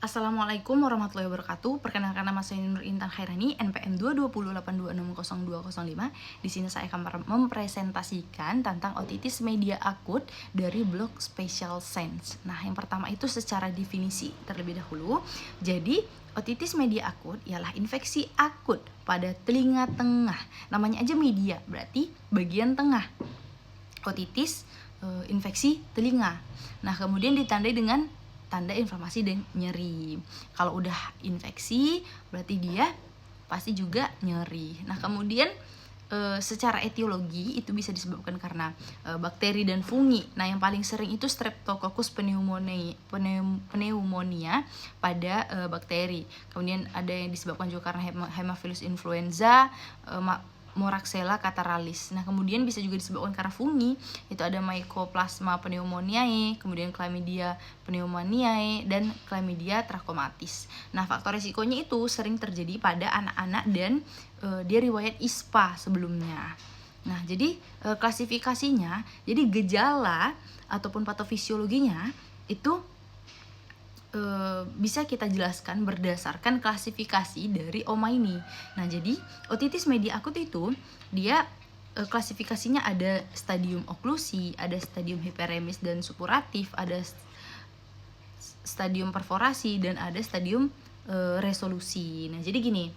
Assalamualaikum warahmatullahi wabarakatuh. Perkenalkan, nama saya Nur Intan Khairani, NPM 22082600205. Di sini saya akan mempresentasikan tentang otitis media akut dari blog Special Sense. Nah, yang pertama itu secara definisi terlebih dahulu. Jadi, otitis media akut ialah infeksi akut pada telinga tengah. Namanya aja media, berarti bagian tengah. Otitis infeksi telinga. Nah, kemudian ditandai dengan tanda inflamasi dan nyeri. Kalau udah infeksi, berarti dia pasti juga nyeri. Nah, kemudian secara etiologi itu bisa disebabkan karena bakteri dan fungi. Nah, yang paling sering itu Streptococcus pneumonia pada bakteri. Kemudian ada yang disebabkan juga karena Haemophilus influenza, Moraxella catarrhalis. Nah, kemudian bisa juga disebabkan karena fungi, itu ada Mycoplasma pneumoniae, kemudian Chlamydia pneumoniae, dan Chlamydia trachomatis. Nah, faktor resikonya itu sering terjadi pada anak-anak dan dia riwayat ISPA sebelumnya. Nah, jadi klasifikasinya, jadi gejala ataupun patofisiologinya itu bisa kita jelaskan berdasarkan klasifikasi dari OMA ini. Nah, jadi otitis media akut itu dia klasifikasinya ada stadium oklusi, ada stadium hiperemis dan supuratif, ada stadium perforasi, dan ada stadium resolusi. Nah, jadi gini,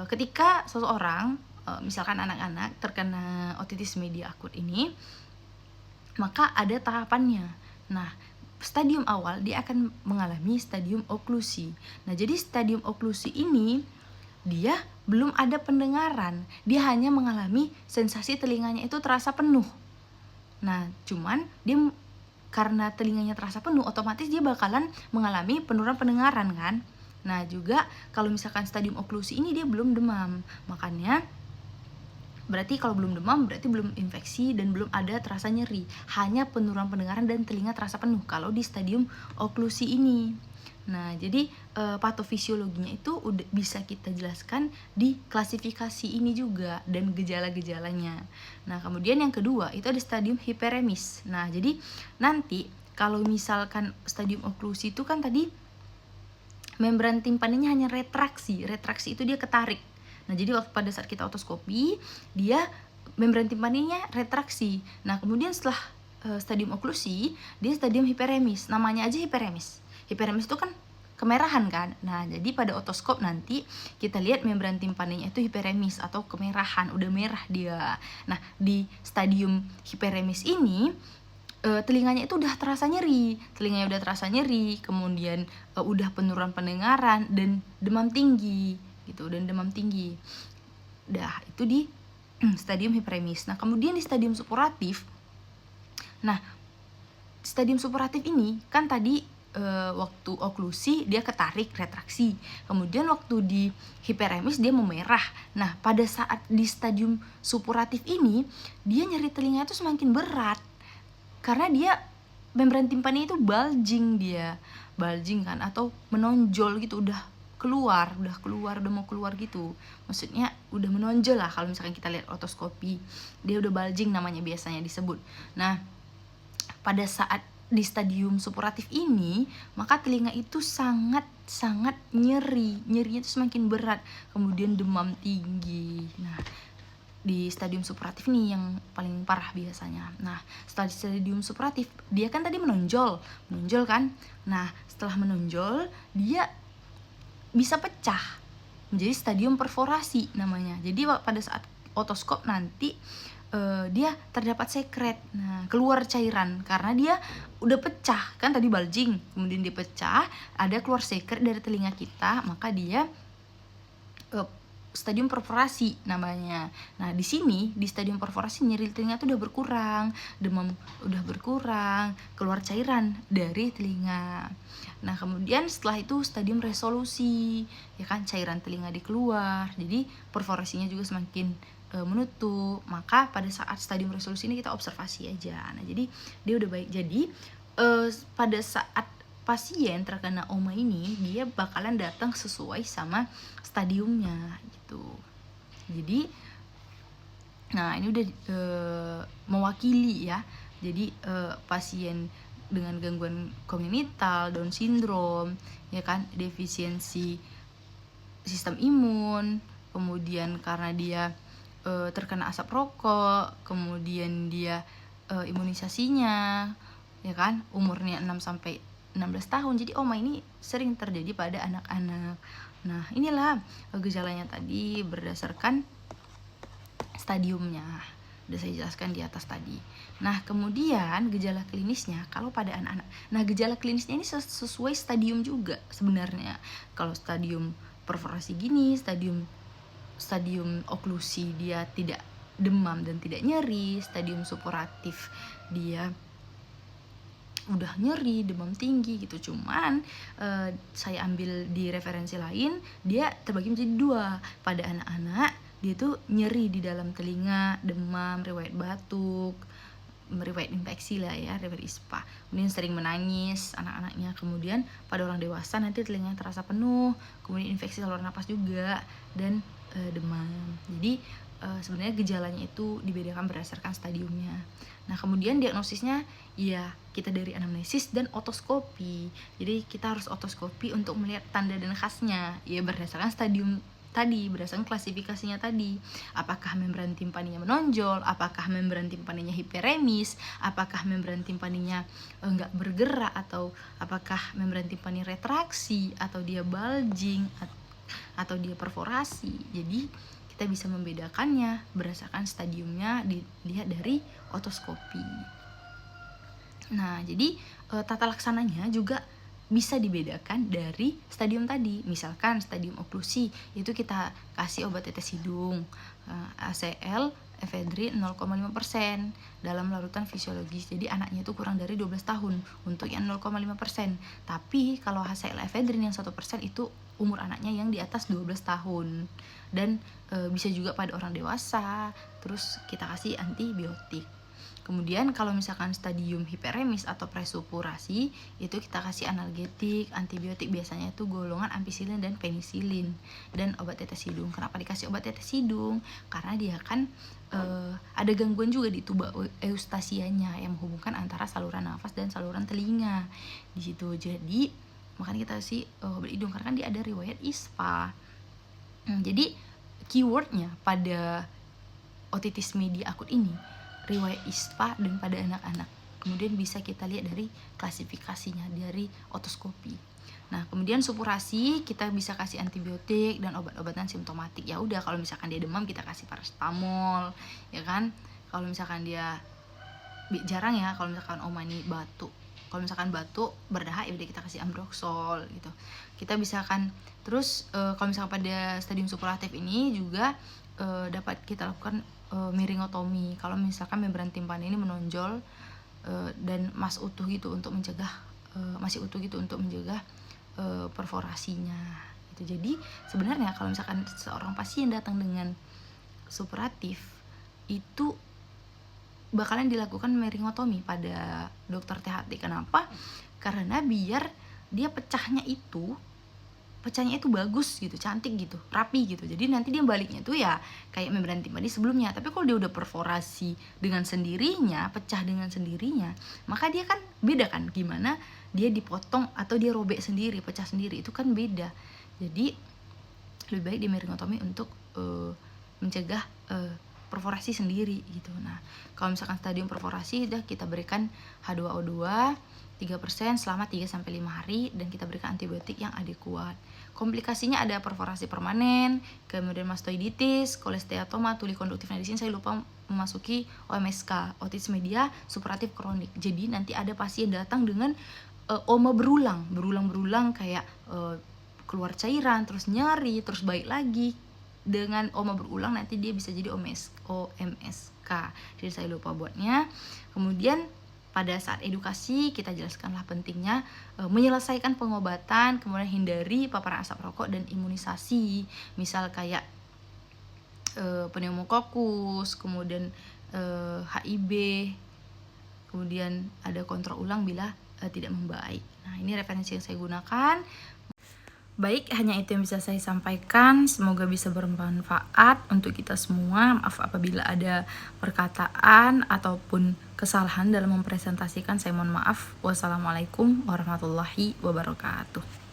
ketika seseorang misalkan anak-anak terkena otitis media akut ini, maka ada tahapannya. Nah, stadium awal dia akan mengalami stadium oklusi. Nah, jadi stadium oklusi ini dia belum ada pendengaran, dia hanya mengalami sensasi telinganya itu terasa penuh. Nah, cuman dia karena telinganya terasa penuh, otomatis dia bakalan mengalami penurunan pendengaran kan. Nah, juga kalau misalkan stadium oklusi ini dia belum demam, makanya berarti kalau belum demam berarti belum infeksi dan belum ada terasa nyeri, hanya penurunan pendengaran dan telinga terasa penuh kalau di stadium oklusi ini. Nah, jadi patofisiologinya itu udah bisa kita jelaskan di klasifikasi ini juga dan gejala-gejalanya. Nah, kemudian yang kedua itu ada stadium hiperemis. Nah, jadi nanti kalau misalkan stadium oklusi itu kan tadi membran timpaninya hanya retraksi itu dia ketarik. Nah, jadi waktu pada saat kita otoskopi, dia membran timpaninya retraksi. Nah, kemudian setelah stadium oklusi, dia stadium hiperemis. Namanya aja hiperemis. Hiperemis itu kan kemerahan kan. Nah, jadi pada otoskop nanti kita lihat membran timpaninya itu hiperemis atau kemerahan, udah merah dia. Nah, di stadium hiperemis ini telinganya itu udah terasa nyeri, kemudian udah penurunan pendengaran dan demam tinggi gitu, Dah, itu di stadium hiperemis. Nah, kemudian di stadium supuratif. Nah, stadium supuratif ini kan tadi waktu oklusi dia ketarik retraksi. Kemudian waktu di hiperemis dia memerah. Nah, pada saat di stadium supuratif ini dia nyeri telinga itu semakin berat. Karena dia membran timpani itu bulging kan, atau menonjol gitu, udah mau keluar gitu. Maksudnya udah menonjol lah kalau misalkan kita lihat otoskopi. Dia udah bulging namanya biasanya disebut. Nah, pada saat di stadium supuratif ini, maka telinga itu sangat nyerinya itu semakin berat, kemudian demam tinggi. Nah, di stadium supuratif nih yang paling parah biasanya. Nah, setelah di stadium supuratif, dia kan tadi menonjol kan. Nah, setelah menonjol, dia bisa pecah menjadi stadium perforasi namanya. Jadi pada saat otoskop nanti dia terdapat sekret. Nah, keluar cairan karena dia udah pecah kan, tadi bulging, kemudian dia pecah, ada keluar sekret dari telinga kita, maka dia stadium perforasi namanya. Nah, di sini di stadium perforasi nyeri telinga itu udah berkurang, demam udah berkurang, keluar cairan dari telinga. Nah, kemudian setelah itu stadium resolusi, ya kan, cairan telinga dikeluar, jadi perforasinya juga semakin menutup. Maka pada saat stadium resolusi ini kita observasi aja. Nah, jadi dia udah baik. Jadi pada saat pasien terkena OMA ini, dia bakalan datang sesuai sama stadiumnya gitu. Jadi, nah ini udah mewakili ya. Jadi pasien dengan gangguan kognitif, Down syndrome, ya kan, defisiensi sistem imun, kemudian karena dia terkena asap rokok, kemudian dia imunisasinya, ya kan, umurnya 6 sampai 16 tahun. Jadi ini sering terjadi pada anak-anak. Nah, inilah gejalanya tadi berdasarkan stadiumnya. Udah saya jelaskan di atas tadi. Nah, kemudian gejala klinisnya kalau pada anak-anak. Nah, gejala klinisnya ini sesuai stadium juga sebenarnya. Kalau stadium perforasi gini, stadium oklusi dia tidak demam dan tidak nyeri, stadium supuratif dia udah nyeri, demam tinggi gitu. Cuman saya ambil di referensi lain, dia terbagi menjadi 2. Pada anak-anak dia tuh nyeri di dalam telinga, demam, riwayat batuk, riwayat infeksi lah ya, riwayat ISPA. Kemudian sering menangis anak-anaknya. Kemudian pada orang dewasa nanti telinga terasa penuh, kemudian infeksi saluran napas juga, dan demam. Jadi sebenarnya gejalanya itu dibedakan berdasarkan stadiumnya. Nah, kemudian diagnosisnya ya kita dari anamnesis dan otoskopi. Jadi kita harus otoskopi untuk melihat tanda dan khasnya ya berdasarkan stadium tadi, berdasarkan klasifikasinya tadi. Apakah membran timpaninya menonjol, apakah membran timpaninya hiperemis, apakah membran timpaninya enggak bergerak, atau apakah membran timpani retraksi, atau dia bulging, atau dia perforasi. Jadi kita bisa membedakannya berdasarkan stadiumnya dilihat dari otoskopi. Nah, jadi tata laksananya juga bisa dibedakan dari stadium tadi. Misalkan stadium oklusi itu kita kasih obat tetes hidung, ACL, efedrin 0,5% dalam larutan fisiologis. Jadi anaknya itu kurang dari 12 tahun untuk yang 0,5%. Tapi kalau ACL efedrin yang 1% itu umur anaknya yang di atas 12 tahun. Dan bisa juga pada orang dewasa. Terus kita kasih antibiotik. Kemudian kalau misalkan stadium hiperemis atau presupurasi, itu kita kasih analgetik, antibiotik, biasanya itu golongan ampicillin dan penisilin, dan obat tetes hidung. Kenapa dikasih obat tetes hidung? Karena dia kan ada gangguan juga di tuba eustasianya yang menghubungkan antara saluran nafas dan saluran telinga di situ. Jadi makanya kita kasih obat hidung karena kan dia ada riwayat ISPA. Jadi keywordnya pada otitis media akut ini riwayat ISPA dan pada anak-anak. Kemudian bisa kita lihat dari klasifikasinya dari otoskopi. Nah, kemudian supurasi kita bisa kasih antibiotik dan obat-obatan simptomatik. Ya udah, kalau misalkan dia demam kita kasih paracetamol, ya kan? Kalau misalkan dia jarang ya, kalau misalkan ini batuk. Kalau misalkan batuk berdahak ya udah kita kasih ambroxol gitu. Kita bisa kan terus kalau misalkan pada stadium supuratif ini juga dapat kita lakukan miringotomi. Kalau misalkan membran timpani ini menonjol dan masih utuh gitu untuk mencegah perforasinya gitu. Jadi sebenarnya kalau misalkan seorang pasien datang dengan supuratif itu bakalan dilakukan miringotomi pada dokter THT. Kenapa? Karena biar dia pecahnya itu bagus gitu, cantik gitu, rapi gitu. Jadi nanti dia baliknya tuh ya kayak membran timpani sebelumnya. Tapi kalau dia udah perforasi dengan sendirinya, pecah dengan sendirinya, maka dia kan beda kan gimana dia dipotong atau dia robek sendiri, pecah sendiri, itu kan beda. Jadi lebih baik di miringotomi untuk mencegah perforasi sendiri gitu. Nah, kalau misalkan stadium perforasi udah kita berikan H2O2 3% selama 3-5 hari dan kita berikan antibiotik yang adekuat. Komplikasinya ada perforasi permanen, kemudian mastoiditis, kolesteatoma, tuli konduktif. Nah, di sini saya lupa memasuki OMSK, otitis media supuratif kronik. Jadi nanti ada pasien datang dengan oma berulang kayak keluar cairan, terus nyeri, terus baik lagi. Dengan oma berulang nanti dia bisa jadi OMSK. Jadi saya lupa buatnya. Kemudian pada saat edukasi kita jelaskanlah pentingnya menyelesaikan pengobatan, kemudian hindari paparan asap rokok dan imunisasi. Misal kayak pneumokokus, kemudian HIB, kemudian ada kontrol ulang bila tidak membaik. Nah, ini referensi yang saya gunakan. Baik, hanya itu yang bisa saya sampaikan. Semoga bisa bermanfaat untuk kita semua. Maaf apabila ada perkataan ataupun kesalahan dalam mempresentasikan. Saya mohon maaf. Wassalamualaikum warahmatullahi wabarakatuh.